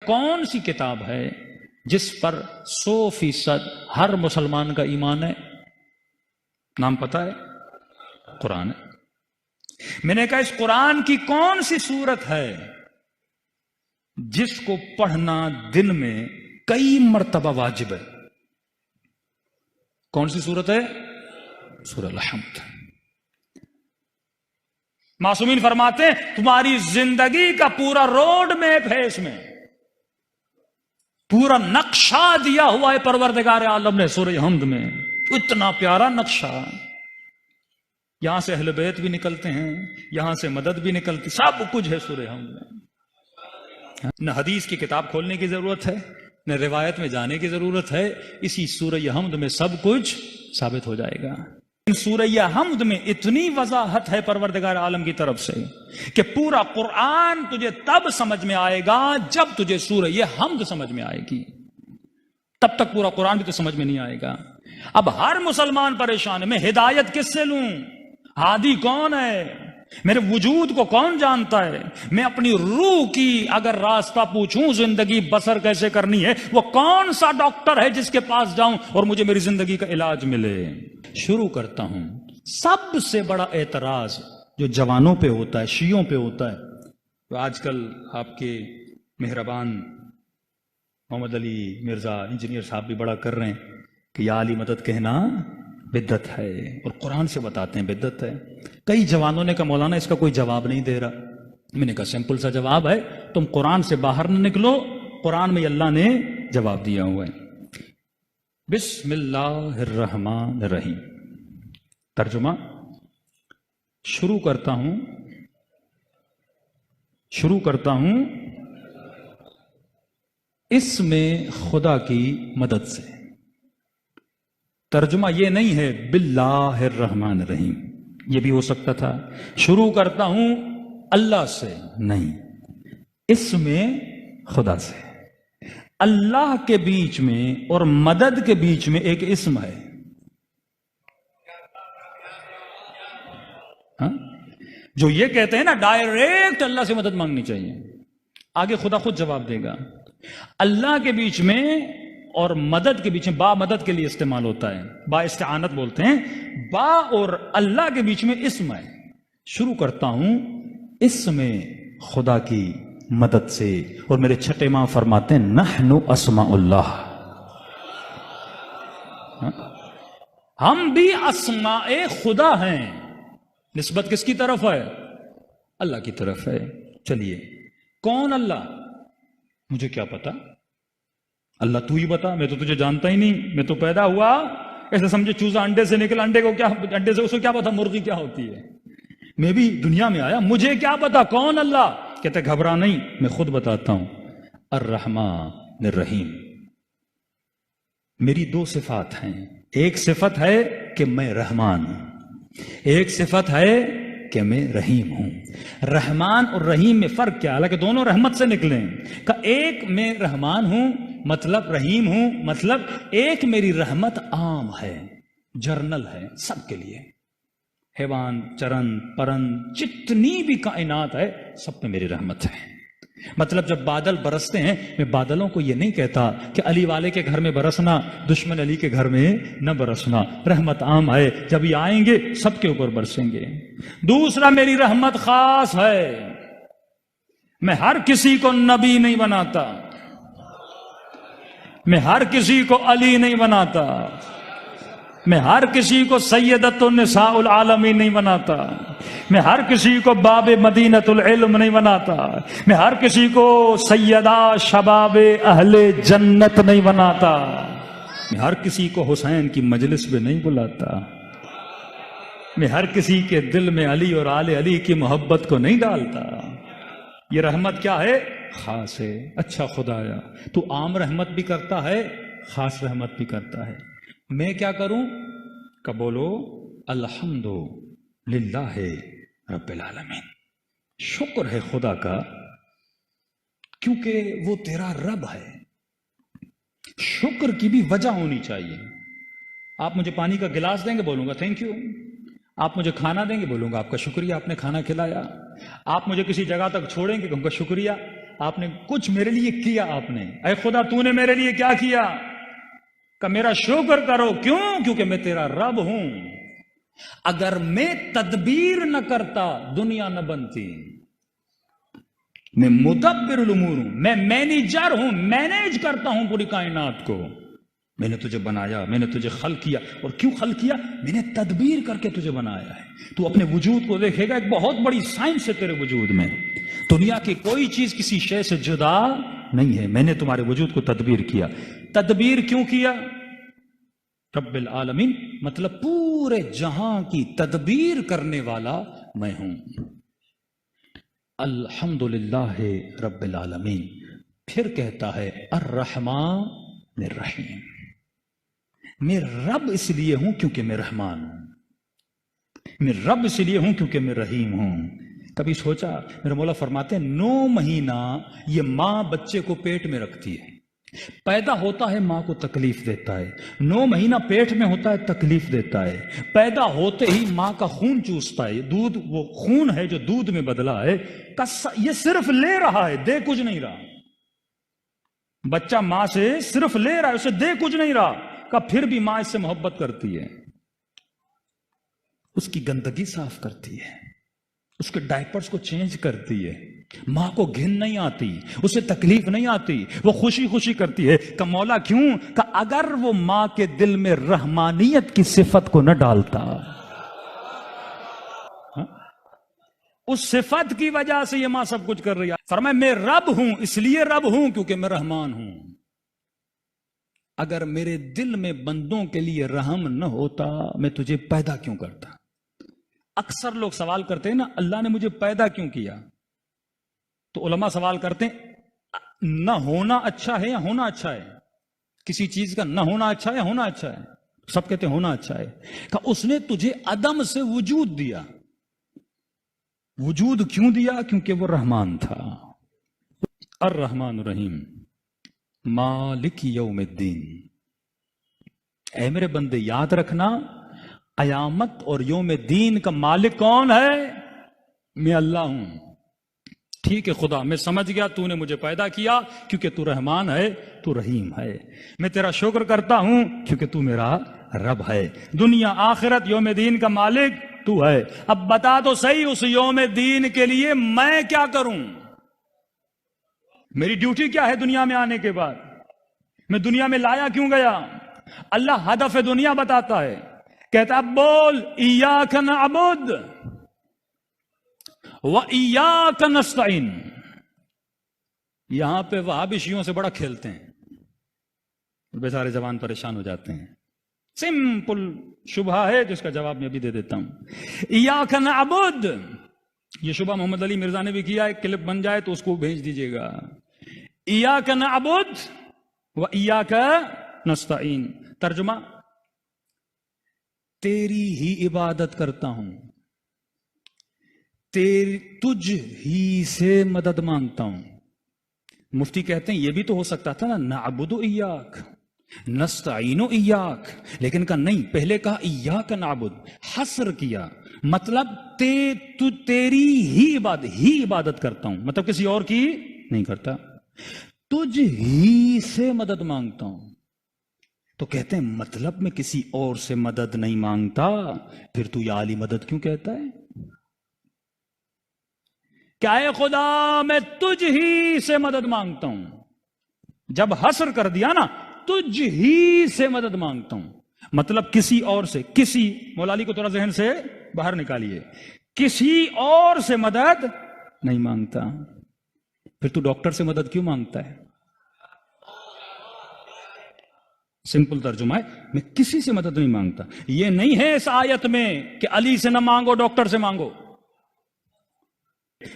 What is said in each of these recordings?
کون سی کتاب ہے جس پر 100% ہر مسلمان کا ایمان ہے؟ نام پتا ہے؟ قرآن ہے۔ میں نے کہا اس قرآن کی کون سی سورت ہے جس کو پڑھنا دن میں کئی مرتبہ واجب ہے؟ کون سی سورت ہے؟ سورہ الحمد۔ معصومین فرماتے ہیں تمہاری زندگی کا پورا روڈ میپ ہے، اس میں پورا نقشہ دیا ہوا ہے پروردگار عالم نے سورہ حمد میں۔ اتنا پیارا نقشہ، یہاں سے اہل بیت بھی نکلتے ہیں، یہاں سے مدد بھی نکلتی، سب کچھ ہے سورہ حمد میں۔ نہ حدیث کی کتاب کھولنے کی ضرورت ہے، نہ روایت میں جانے کی ضرورت ہے، اسی سورہ حمد میں سب کچھ ثابت ہو جائے گا۔ سورہ حمد میں اتنی وضاحت ہے پروردگار عالم کی طرف سے کہ پورا قرآن تجھے تب سمجھ میں آئے گا جب تجھے سورہ حمد سمجھ میں آئے گی، تب تک پورا قرآن بھی تو سمجھ میں نہیں آئے گا۔ اب ہر مسلمان پریشان ہے، میں ہدایت کس سے لوں؟ ہادی کون ہے؟ میرے وجود کو کون جانتا ہے؟ میں اپنی روح کی اگر راستہ پوچھوں زندگی بسر کیسے کرنی ہے، وہ کون سا ڈاکٹر ہے جس کے پاس جاؤں اور مجھے میری زندگی کا علاج ملے؟ شروع کرتا ہوں۔ سب سے بڑا اعتراض جو جوانوں پہ ہوتا ہے، شیعوں پہ ہوتا ہے، تو آج کل آپ کے مہربان محمد علی مرزا انجینئر صاحب بھی بڑا کر رہے ہیں کہ یا علی مدد کہنا بدعت ہے، اور قرآن سے بتاتے ہیں بدعت ہے۔ کئی جوانوں نے کہا مولانا اس کا کوئی جواب نہیں دے رہا۔ میں نے کہا سمپل سا جواب ہے، تم قرآن سے باہر نہ نکلو، قرآن میں اللہ نے جواب دیا ہوا ہے۔ بسم اللہ الرحمن الرحیم۔ ترجمہ شروع کرتا ہوں اس میں خدا کی مدد سے۔ ترجمہ یہ نہیں ہے باللہ الرحمن الرحیم، یہ بھی ہو سکتا تھا شروع کرتا ہوں اللہ سے، نہیں، اس میں خدا سے۔ اللہ کے بیچ میں اور مدد کے بیچ میں ایک اسم ہے، جو یہ کہتے ہیں نا ڈائریکٹ اللہ سے مدد مانگنی چاہیے، آگے خدا خود جواب دے گا۔ اللہ کے بیچ میں اور مدد کے بیچ میں، با مدد کے لیے استعمال ہوتا ہے، با استعانت بولتے ہیں، با اور اللہ کے بیچ میں اسم ہے۔ شروع کرتا ہوں اس میں خدا کی مدد سے، اور میرے چھٹے ماں فرماتے ہیں نحن اسماء اللہ، ہم بھی اسماء خدا ہیں۔ نسبت کس کی طرف ہے؟ اللہ کی طرف ہے۔ چلیے کون اللہ؟ مجھے کیا پتا، اللہ تو ہی بتا، میں تو تجھے جانتا ہی نہیں، میں تو پیدا ہوا ایسے سمجھے چوزا انڈے سے نکلا، انڈے سے اس کو کیا پتا مرغی کیا ہوتی ہے، میں بھی دنیا میں آیا، مجھے کیا پتا کون اللہ؟ کہتے گھبرا نہیں، میں خود بتاتا ہوں، الرحمن الرحیم۔ میری دو صفات ہیں، ایک صفت ہے کہ میں رحمان ہوں، ایک صفت ہے کہ میں رحیم ہوں۔ رحمان اور رحیم میں فرق کیا؟ حالانکہ دونوں رحمت سے نکلے ہیں، کہ ایک میں رحمان ہوں مطلب رحیم ہوں، مطلب ایک میری رحمت عام ہے، جرنل ہے، سب کے لیے، حیوان چرن پرند جتنی بھی کائنات ہے سب پہ میری رحمت ہے۔ مطلب جب بادل برستے ہیں، میں بادلوں کو یہ نہیں کہتا کہ علی والے کے گھر میں برسنا، دشمن علی کے گھر میں نہ برسنا، رحمت عام ہے، جب یہ آئیں گے سب کے اوپر برسیں گے۔ دوسرا میری رحمت خاص ہے، میں ہر کسی کو نبی نہیں بناتا، میں ہر کسی کو علی نہیں بناتا، میں ہر کسی کو سیدۃ النساء العالمین نہیں بناتا، میں ہر کسی کو باب مدینۃ العلم نہیں بناتا، میں ہر کسی کو سیدہ شباب اہل جنت نہیں بناتا، میں ہر کسی کو حسین کی مجلس میں نہیں بلاتا، میں ہر کسی کے دل میں علی اور آل علی کی محبت کو نہیں ڈالتا۔ یہ رحمت کیا ہے؟ خاص ہے۔ اچھا خدایا تو عام رحمت بھی کرتا ہے، خاص رحمت بھی کرتا ہے، میں کیا کروں؟ کہ بولو الحمد للہ رب العالمین، شکر ہے خدا کا، کیونکہ وہ تیرا رب ہے۔ شکر کی بھی وجہ ہونی چاہیے۔ آپ مجھے پانی کا گلاس دیں گے، بولوں گا تھینک یو۔ آپ مجھے کھانا دیں گے، بولوں گا آپ کا شکریہ، آپ نے کھانا کھلایا۔ آپ مجھے کسی جگہ تک چھوڑیں گے، کہوں گا شکریہ۔ آپ نے کچھ میرے لیے کیا، آپ نے، اے خدا تو نے میرے لیے کیا کیا؟ کہ میرا شکر کرو. کیوں؟ کیونکہ میں تیرا رب ہوں. اگر میں تدبیر نہ کرتا دنیا نہ بنتی. میں مدبر الامور ہوں، میں مینیجر ہوں، مینیج کرتا ہوں پوری کائنات کو. میں نے تجھے بنایا، میں نے تجھے خلق کیا. اور کیوں خلق کیا؟ میں نے تدبیر کر کے تجھے بنایا ہے. تو اپنے وجود کو دیکھے گا، ایک بہت بڑی سائنس ہے تیرے وجود میں. دنیا کی کوئی چیز کسی شے سے جدا نہیں ہے. میں نے تمہارے وجود کو تدبیر کیا. تدبیر کیوں کیا؟ رب العالمین، مطلب پورے جہاں کی تدبیر کرنے والا میں ہوں. الحمدللہ رب العالمین. پھر کہتا ہے الرحمن الرحیم. میں رب اس لیے ہوں کیونکہ میں رحمان ہوں. میں رب اس لیے ہوں کیونکہ میں رحیم ہوں. کبھی سوچا؟ میرے مولا فرماتے ہیں 9 مہینہ یہ ماں بچے کو پیٹ میں رکھتی ہے. پیدا ہوتا ہے ماں کو تکلیف دیتا ہے. 9 مہینہ پیٹ میں ہوتا ہے، تکلیف دیتا ہے. پیدا ہوتے ہی ماں کا خون چوستا ہے. دودھ وہ خون ہے جو دودھ میں بدلا ہے. یہ صرف لے رہا ہے، دے کچھ نہیں رہا. بچہ ماں سے صرف لے رہا ہے، اسے دے کچھ نہیں رہا. کہ پھر بھی ماں اس سے محبت کرتی ہے، اس کی گندگی صاف کرتی ہے، اس کے ڈائپرز کو چینج کرتی ہے. ماں کو گھن نہیں آتی، اسے تکلیف نہیں آتی، وہ خوشی خوشی کرتی ہے. کہ مولا کیوں؟ کہ اگر وہ ماں کے دل میں رحمانیت کی صفت کو نہ ڈالتا، اس صفت کی وجہ سے یہ ماں سب کچھ کر رہی ہے. فرمایا میں رب ہوں، اس لیے رب ہوں کیونکہ میں رحمان ہوں. اگر میرے دل میں بندوں کے لیے رحم نہ ہوتا میں تجھے پیدا کیوں کرتا؟ اکثر لوگ سوال کرتے ہیں نا، اللہ نے مجھے پیدا کیوں کیا؟ تو علماء سوال کرتے ہیں نہ ہونا اچھا ہے یا ہونا اچھا ہے؟ کسی چیز کا نہ ہونا اچھا ہے یا ہونا اچھا ہے؟ سب کہتے ہیں ہونا اچھا ہے. کہ اس نے تجھے عدم سے وجود دیا. وجود کیوں دیا؟ کیونکہ وہ رحمان تھا. الرحمن الرحیم مالک یوم الدین. اے میرے بندے یاد رکھنا، قیامت اور یوم الدین کا مالک کون ہے؟ میں اللہ ہوں. ٹھیک ہے خدا، میں سمجھ گیا تو نے مجھے پیدا کیا کیونکہ تو رحمان ہے، تو رحیم ہے. میں تیرا شکر کرتا ہوں کیونکہ تو میرا رب ہے. دنیا آخرت یوم دین کا مالک تو ہے. اب بتا تو صحیح، اس یوم دین کے لیے میں کیا کروں؟ میری ڈیوٹی کیا ہے دنیا میں آنے کے بعد؟ میں دنیا میں لایا کیوں گیا؟ اللہ ہدف دنیا بتاتا ہے. کہتا اب بول ایاک نعبد وَإِيَّاكَ نَسْتَعِينُ. یہاں پہ وہابی شیعوں سے بڑا کھیلتے ہیں، بیچارے جوان پریشان ہو جاتے ہیں. سمپل شبہ ہے جس کا جواب میں ابھی دے دیتا ہوں. ایاک نعبد، یہ شبہ محمد علی مرزا نے بھی کیا. ایک کلپ بن جائے تو اس کو بھیج دیجئے گا. ایاک نعبد وَإِيَّاكَ نَسْتَعِينُ. ترجمہ، تیری ہی عبادت کرتا ہوں، تجھ ہی سے مدد مانگتا ہوں. مفتی کہتے ہیں یہ بھی تو ہو سکتا تھا نا، نعبد ایاک نستعین ایاک، لیکن کہا نہیں، پہلے کہا ایاک نعبد، حصر کیا. مطلب تیری ہی عبادت کرتا ہوں، مطلب کسی اور کی نہیں کرتا. تجھ ہی سے مدد مانگتا ہوں. تو کہتے ہیں مطلب میں کسی اور سے مدد نہیں مانگتا، پھر تو یا علی مدد کیوں کہتا ہے؟ کیا اے خدا میں تجھ ہی سے مدد مانگتا ہوں. جب حصر کر دیا نا، تجھ ہی سے مدد مانگتا ہوں، مطلب کسی اور سے، کسی، مولا علی کو تھوڑا ذہن سے باہر نکالیے، کسی اور سے مدد نہیں مانگتا. پھر تو ڈاکٹر سے مدد کیوں مانگتا ہے؟ سمپل ترجمہ ہے، میں کسی سے مدد نہیں مانگتا. یہ نہیں ہے اس آیت میں کہ علی سے نہ مانگو ڈاکٹر سے مانگو.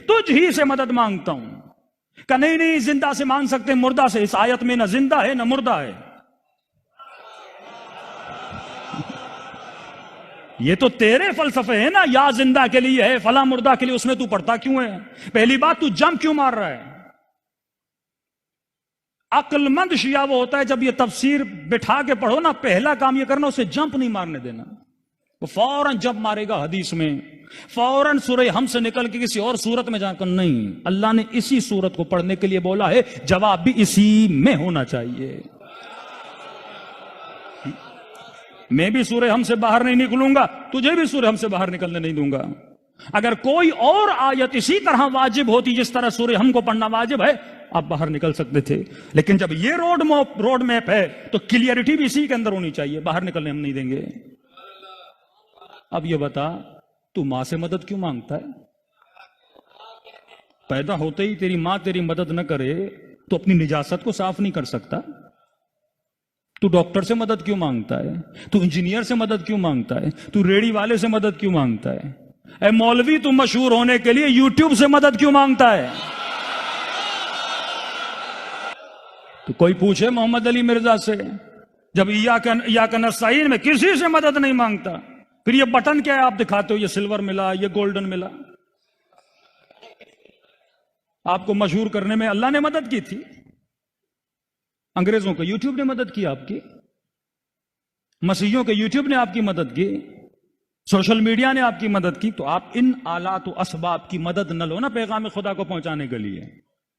تجھ ہی سے مدد مانگتا ہوں. کہ نہیں زندہ سے مانگ سکتے مردہ سے. اس آیت میں نہ زندہ ہے نہ مردہ ہے. یہ تو تیرے فلسفے ہیں نا، یا زندہ کے لیے ہے فلاں مردہ کے لیے. اس میں تو پڑھتا کیوں ہے؟ پہلی بات تو جمپ کیوں مار رہا ہے؟ عقل مند شیعہ وہ ہوتا ہے جب یہ تفسیر بٹھا کے پڑھو نا، پہلا کام یہ کرنا اسے جمپ نہیں مارنے دینا. وہ فوراً جمپ مارے گا حدیث میں، فوراً سورہ ہم سے نکل کے کسی اور سورت میں جا کر نہیں، اللہ نے اسی سورت کو پڑھنے کے لیے بولا ہے، جواب بھی اسی میں ہونا چاہیے۔ میں بھی سورہ ہم سے باہر نہیں نکلوں گا، تجھے بھی سورہ ہم سے باہر نکلنے نہیں دوں گا۔ اگر کوئی اور آیت اسی طرح واجب ہوتی جس طرح سورہ ہم کو پڑھنا واجب ہے، آپ باہر نکل سکتے تھے، لیکن جب یہ روڈ میپ ہے تو کلیئرٹی بھی اسی کے اندر ہونی چاہیے، باہر نکلنے ہم نہیں دیں گے۔ اب یہ بتا، تو ماں سے مدد کیوں مانگتا ہے؟ پیدا ہوتے ہی تیری ماں تیری مدد نہ کرے تو اپنی نجاست کو صاف نہیں کر سکتا؟ تو ڈاکٹر سے مدد کیوں مانگتا ہے؟ تو انجینئر سے مدد کیوں مانگتا ہے؟ تو ریڑھی والے سے مدد کیوں مانگتا ہے؟ اے مولوی، تو مشہور ہونے کے لیے یوٹیوب سے مدد کیوں مانگتا ہے؟ تو کوئی پوچھے محمد علی مرزا سے، جب ایاک نستعین میں کسی سے مدد نہیں مانگتا، پھر یہ بٹن کیا ہے آپ دکھاتے ہو، یہ سلور ملا، یہ گولڈن ملا؟ آپ کو مشہور کرنے میں اللہ نے مدد کی تھی، انگریزوں کو یوٹیوب نے مدد کی، آپ کی مسیحیوں کے یوٹیوب نے آپ کی مدد کی، سوشل میڈیا نے آپ کی مدد کی۔ تو آپ ان آلات و اسباب کی مدد نہ لو نا پیغام خدا کو پہنچانے کے لیے۔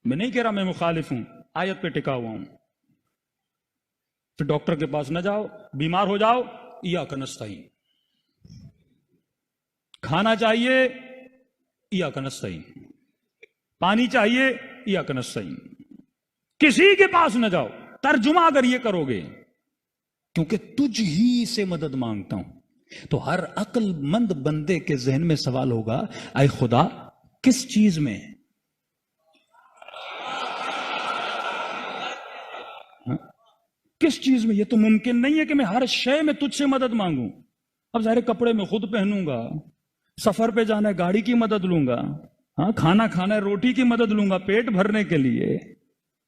میں نہیں کہہ رہا میں مخالف ہوں، آیت پہ ٹکا ہوا ہوں۔ پھر ڈاکٹر کے پاس نہ جاؤ، بیمار ہو جاؤ، ایاک نستعین۔ کھانا چاہیے، ایاک نستعین۔ پانی چاہیے، ایاک نستعین۔ کسی کے پاس نہ جاؤ، ترجمہ اگر یہ کرو گے، کیونکہ تجھ ہی سے مدد مانگتا ہوں، تو ہر عقل مند بندے کے ذہن میں سوال ہوگا، اے خدا کس چیز میں؟ کس چیز میں؟ یہ تو ممکن نہیں ہے کہ میں ہر شے میں تجھ سے مدد مانگوں۔ اب ظاہر کپڑے میں خود پہنوں گا، سفر پہ جانا ہے گاڑی کی مدد لوں گا، ہاں کھانا کھانا ہے روٹی کی مدد لوں گا، پیٹ بھرنے کے لیے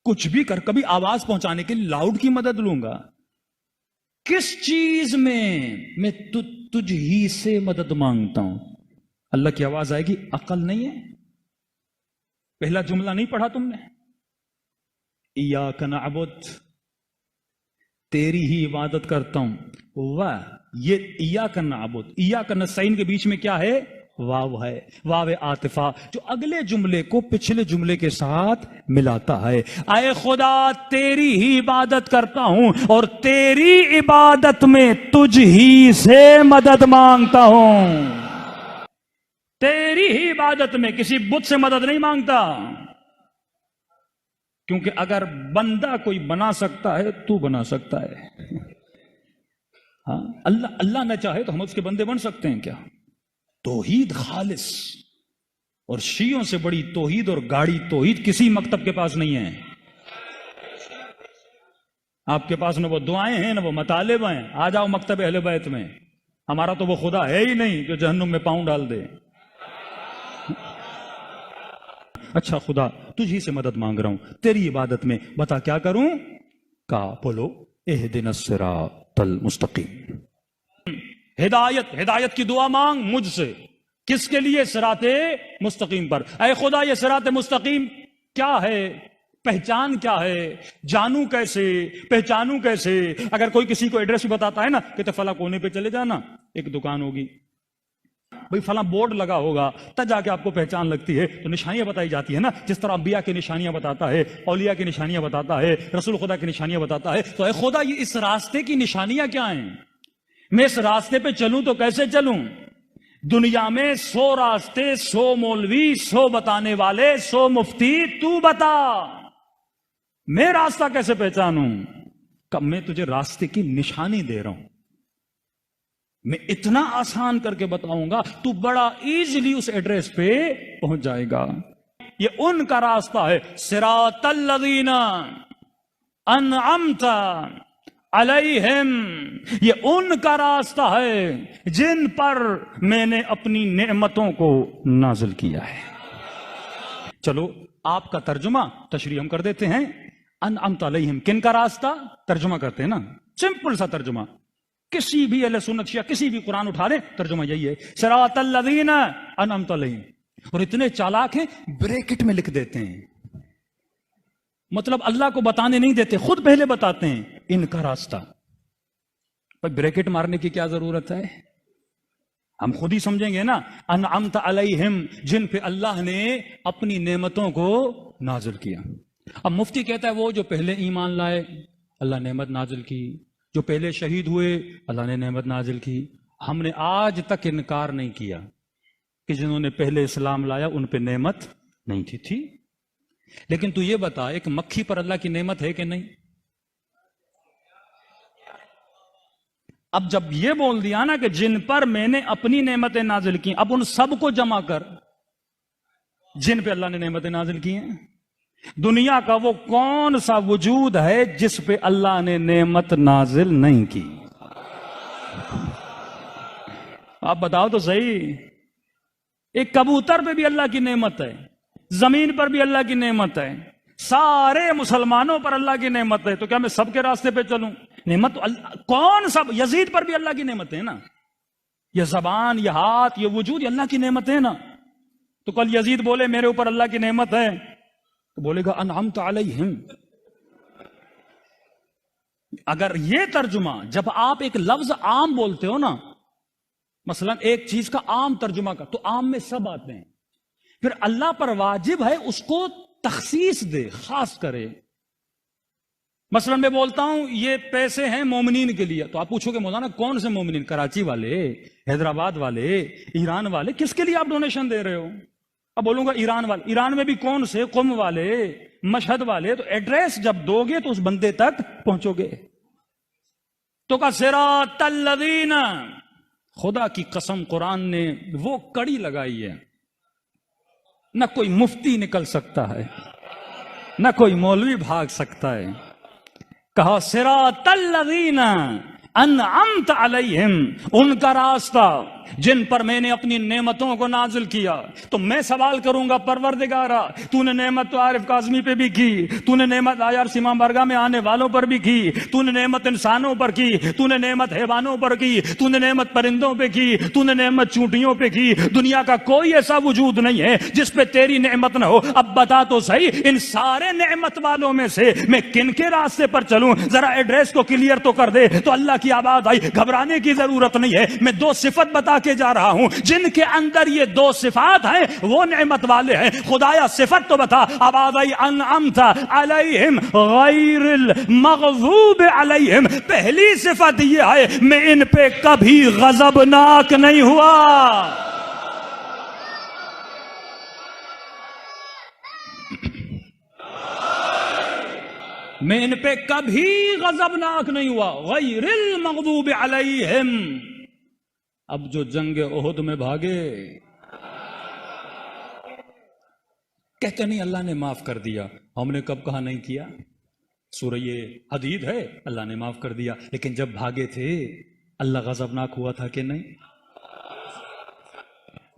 کچھ بھی کر، کبھی آواز پہنچانے کے لیے لاؤڈ کی مدد لوں گا۔ کس چیز میں تجھ ہی سے مدد مانگتا ہوں؟ اللہ کی آواز آئے گی، عقل نہیں ہے؟ پہلا جملہ نہیں پڑھا تم نے؟ ایاک نعبد، تیری ہی عبادت کرتا ہوں۔ واہ، یہ ایاک نعبد ایاک نستعین کے بیچ میں کیا ہے؟ واو ہے، واو عاطفہ، جو اگلے جملے کو پچھلے جملے کے ساتھ ملاتا ہے۔ اے خدا تیری ہی عبادت کرتا ہوں اور تیری عبادت میں تجھ ہی سے مدد مانگتا ہوں۔ تیری ہی عبادت میں کسی بت سے مدد نہیں مانگتا، کیونکہ اگر بندہ کوئی بنا سکتا ہے تو بنا سکتا ہے۔ ہاں اللہ نہ چاہے تو ہم اس کے بندے بن سکتے ہیں کیا؟ توحید خالص، اور شیعوں سے بڑی توحید اور گاڑی توحید کسی مکتب کے پاس نہیں ہے۔ آپ کے پاس نہ وہ دعائیں ہیں نہ وہ مطالب ہیں، آ جاؤ مکتب اہل بیت میں، ہمارا تو وہ خدا ہے ہی نہیں جو جہنم میں پاؤں ڈال دے۔ اچھا خدا تجھی سے مدد مانگ رہا ہوں، تیری عبادت میں بتا کیا کروں؟ کہا بولو اہدنا الصراط المستقیم۔ ہدایت کی دعا مانگ مجھ سے، کس کے لیے؟ صراط مستقیم پر۔ اے خدا یہ صراط مستقیم کیا ہے؟ پہچان کیا ہے؟ جانوں کیسے؟ پہچانوں کیسے؟ اگر کوئی کسی کو ایڈریس بتاتا ہے نا کہ فلاں کونے پہ چلے جانا، ایک دکان ہوگی، بھئی فلاں بورڈ لگا ہوگا، تب جا کے آپ کو پہچان لگتی ہے، تو نشانیاں بتائی جاتی ہے نا، جس طرح انبیاء کی نشانیاں بتاتا ہے، اولیاء کی نشانیاں بتاتا ہے، رسول خدا کی نشانیاں بتاتا ہے۔ تو اے خدا یہ اس راستے کی نشانیاں کیا ہیں؟ میں اس راستے پہ چلوں تو کیسے چلوں؟ دنیا میں 100 راستے، 100 مولوی، 100 بتانے والے، 100 مفتی، تو بتا میں راستہ کیسے پہچانوں؟ کب میں تجھے راستے کی نشانی دے رہا ہوں، میں اتنا آسان کر کے بتاؤں گا تو بڑا ایزیلی اس ایڈریس پہ پہنچ جائے گا۔ یہ ان کا راستہ ہے، صراط الذین انعمت علیہم، یہ ان کا راستہ ہے جن پر میں نے اپنی نعمتوں کو نازل کیا ہے۔ چلو آپ کا ترجمہ تشریح ہم کر دیتے ہیں، انعمت علیہم کن کا راستہ؟ ترجمہ کرتے ہیں نا، سمپل سا ترجمہ، کسی بھی اہل سنت شیعہ کسی بھی قرآن اٹھا لیں ترجمہ یہی ہے، صراط الذین انعمت علیہم۔ اور اتنے چالاک ہیں بریکٹ میں لکھ دیتے ہیں، مطلب اللہ کو بتانے نہیں دیتے، خود پہلے بتاتے ہیں ان کا راستہ۔ بریکٹ مارنے کی کیا ضرورت ہے؟ ہم خود ہی سمجھیں گے نا، انعمت علیہم، جن پہ اللہ نے اپنی نعمتوں کو نازل کیا۔ اب مفتی کہتا ہے وہ جو پہلے ایمان لائے اللہ نعمت نازل کی، جو پہلے شہید ہوئے اللہ نے نعمت نازل کی۔ ہم نے آج تک انکار نہیں کیا کہ جنہوں نے پہلے اسلام لایا ان پہ نعمت نہیں تھی۔ لیکن تو یہ بتا، ایک مکھی پر اللہ کی نعمت ہے کہ نہیں؟ اب جب یہ بول دیا نا کہ جن پر میں نے اپنی نعمتیں نازل کی، اب ان سب کو جمع کر جن پہ اللہ نے نعمتیں نازل کی ہیں۔ دنیا کا وہ کون سا وجود ہے جس پہ اللہ نے نعمت نازل نہیں کی؟ آپ بتاؤ تو صحیح۔ ایک کبوتر پہ بھی اللہ کی نعمت ہے، زمین پر بھی اللہ کی نعمت ہے، سارے مسلمانوں پر اللہ کی نعمت ہے، تو کیا میں سب کے راستے پہ چلوں؟ نعمت تو کون سا؟ یزید پر بھی اللہ کی نعمت ہے نا، یہ زبان، یہ ہاتھ، یہ وجود، یہ اللہ کی نعمت ہے نا۔ تو کل یزید بولے میرے اوپر اللہ کی نعمت ہے، تو بولے گا انعمت علیہم۔ اگر یہ ترجمہ، جب آپ ایک لفظ عام بولتے ہو نا، مثلا ایک چیز کا عام ترجمہ کا، تو عام میں سب آتے ہیں، پھر اللہ پر واجب ہے اس کو تخصیص دے، خاص کرے۔ مثلا میں بولتا ہوں یہ پیسے ہیں مومنین کے لیے، تو آپ پوچھو گے مولانا کون سے مومنین؟ کراچی والے، حیدرآباد والے، ایران والے، کس کے لیے آپ ڈونیشن دے رہے ہو؟ اب بولوں گا ایران والے، ایران میں بھی کون سے؟ قم والے، مشہد والے۔ تو ایڈریس جب دو گے تو اس بندے تک پہنچو گے۔ تو کا صراط الذین، خدا کی قسم قرآن نے وہ کڑی لگائی ہے، نہ کوئی مفتی نکل سکتا ہے، نہ کوئی مولوی بھاگ سکتا ہے۔ کہا صراط الذین انعمت علیہم، ان کا راستہ جن پر میں نے اپنی نعمتوں کو نازل کیا۔ تو میں سوال کروں گا پروردگارا، تو نے نعمت تو عارف کاظمی پہ بھی کی، تو نے نعمت آیار سیما برگاہ میں آنے والوں پر بھی کی، تو نے نعمت انسانوں پر کی، تو نے نعمت حیوانوں پر کی، تو نے نعمت پرندوں پہ کی، تو نے نعمت چونٹیوں پہ کی۔ دنیا کا کوئی ایسا وجود نہیں ہے جس پہ تیری نعمت نہ ہو۔ اب بتا تو صحیح، ان سارے نعمت والوں میں سے میں کن کے راستے پر چلوں؟ ذرا ایڈریس کو کلیئر تو کر دے۔ تو اللہ کی آواز آئی، گھبرانے کی ضرورت نہیں ہے، میں دو صفت بتا کے جا رہا ہوں، جن کے اندر یہ دو صفات ہیں وہ نعمت والے ہیں۔ خدایا صفت تو بتا۔ آواز آئی انعمت علیہم غیر المغضوب علیہم، پہلی صفت یہ ہے میں ان پہ کبھی غضبناک نہیں ہوا۔ میں ان پہ کبھی غضبناک نہیں ہوا، غیر المغضوب علیہم۔ اب جو جنگ احد میں بھاگے کہتے نہیں اللہ نے معاف کر دیا، ہم نے کب کہا نہیں کیا؟ سورہ حدید ہے، اللہ نے معاف کر دیا، لیکن جب بھاگے تھے اللہ غضبناک ہوا تھا کہ نہیں؟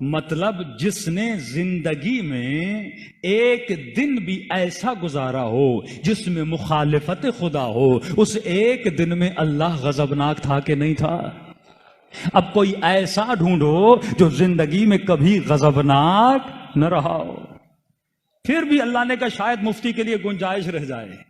مطلب جس نے زندگی میں ایک دن بھی ایسا گزارا ہو جس میں مخالفت خدا ہو، اس ایک دن میں اللہ غضبناک تھا کہ نہیں تھا؟ اب کوئی ایسا ڈھونڈو جو زندگی میں کبھی غضبناک نہ رہا ہو۔ پھر بھی اللہ نے کہا شاید مفتی کے لیے گنجائش رہ جائے،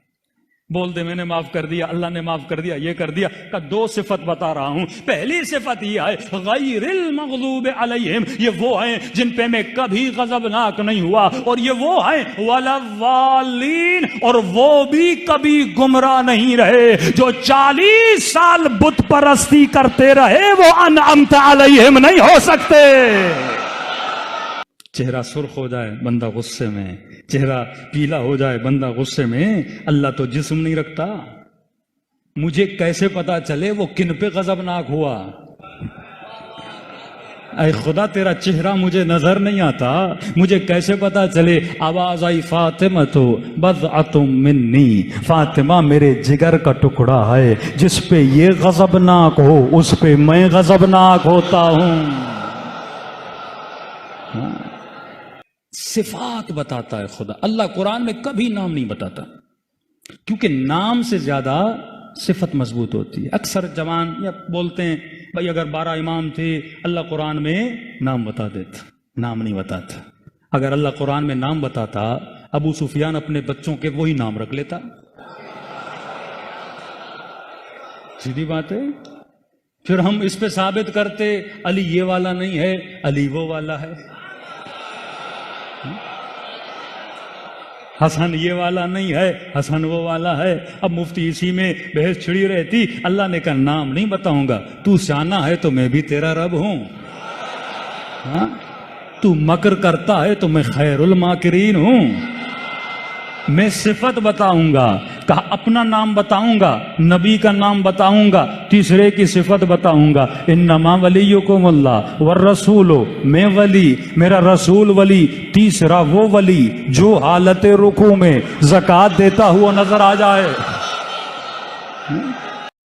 بول دے میں نے معاف کر دیا، اللہ نے معاف کر دیا، یہ کر دیا۔ کا دو صفت بتا رہا ہوں، پہلی صفت یہ ہے غیر المغضوب علیہم، یہ وہ ہیں جن پہ میں کبھی غضبناک نہیں ہوا، اور یہ وہ ہیں وَلَضَّالِّينَ، اور وہ بھی کبھی گمراہ نہیں رہے۔ جو 40 سال بت پرستی کرتے رہے وہ انعمت علیہم نہیں ہو سکتے۔ چہرہ سرخ ہو جائے بندہ غصے میں، چہرہ پیلا ہو جائے بندہ غصے میں، اللہ تو جسم نہیں رکھتا۔ مجھے کیسے پتا چلے وہ کن پہ غضبناک ہوا؟ اے خدا تیرا چہرہ مجھے نظر نہیں آتا، مجھے کیسے پتا چلے؟ آواز آئی فاطمہ تو بضعۃ منی، فاطمہ میرے جگر کا ٹکڑا ہے، جس پہ یہ غضبناک ہو اس پہ میں غضبناک ہوتا ہوں۔ صفات بتاتا ہے خدا، اللہ قرآن میں کبھی نام نہیں بتاتا، کیونکہ نام سے زیادہ صفت مضبوط ہوتی ہے۔ اکثر جوان یا بولتے ہیں بھائی اگر 12 امام تھے اللہ قرآن میں نام بتا دیتا، نام نہیں بتاتا۔ اگر اللہ قرآن میں نام بتاتا ابو سفیان اپنے بچوں کے وہی نام رکھ لیتا، سیدھی بات ہے۔ پھر ہم اس پہ ثابت کرتے علی یہ والا نہیں ہے، علی وہ والا ہے، حسن یہ والا نہیں ہے، حسن وہ والا ہے۔ اب مفتی اسی میں بحث چھڑی رہتی، اللہ نے کہا نام نہیں بتاؤں گا، تو سیانا ہے تو میں بھی تیرا رب ہوں، ہاں؟ تو مکر کرتا ہے تو میں خیر الماکرین ہوں۔ میں صفت بتاؤں گا، کہا اپنا نام بتاؤں گا، نبی کا نام بتاؤں گا، تیسرے کی صفت بتاؤں گا، انما ولیکم اللہ والرسول، میں ولی، میرا رسول ولی، تیسرا وہ ولی جو حالت رکوع میں زکوٰۃ دیتا ہوا نظر آ جائے۔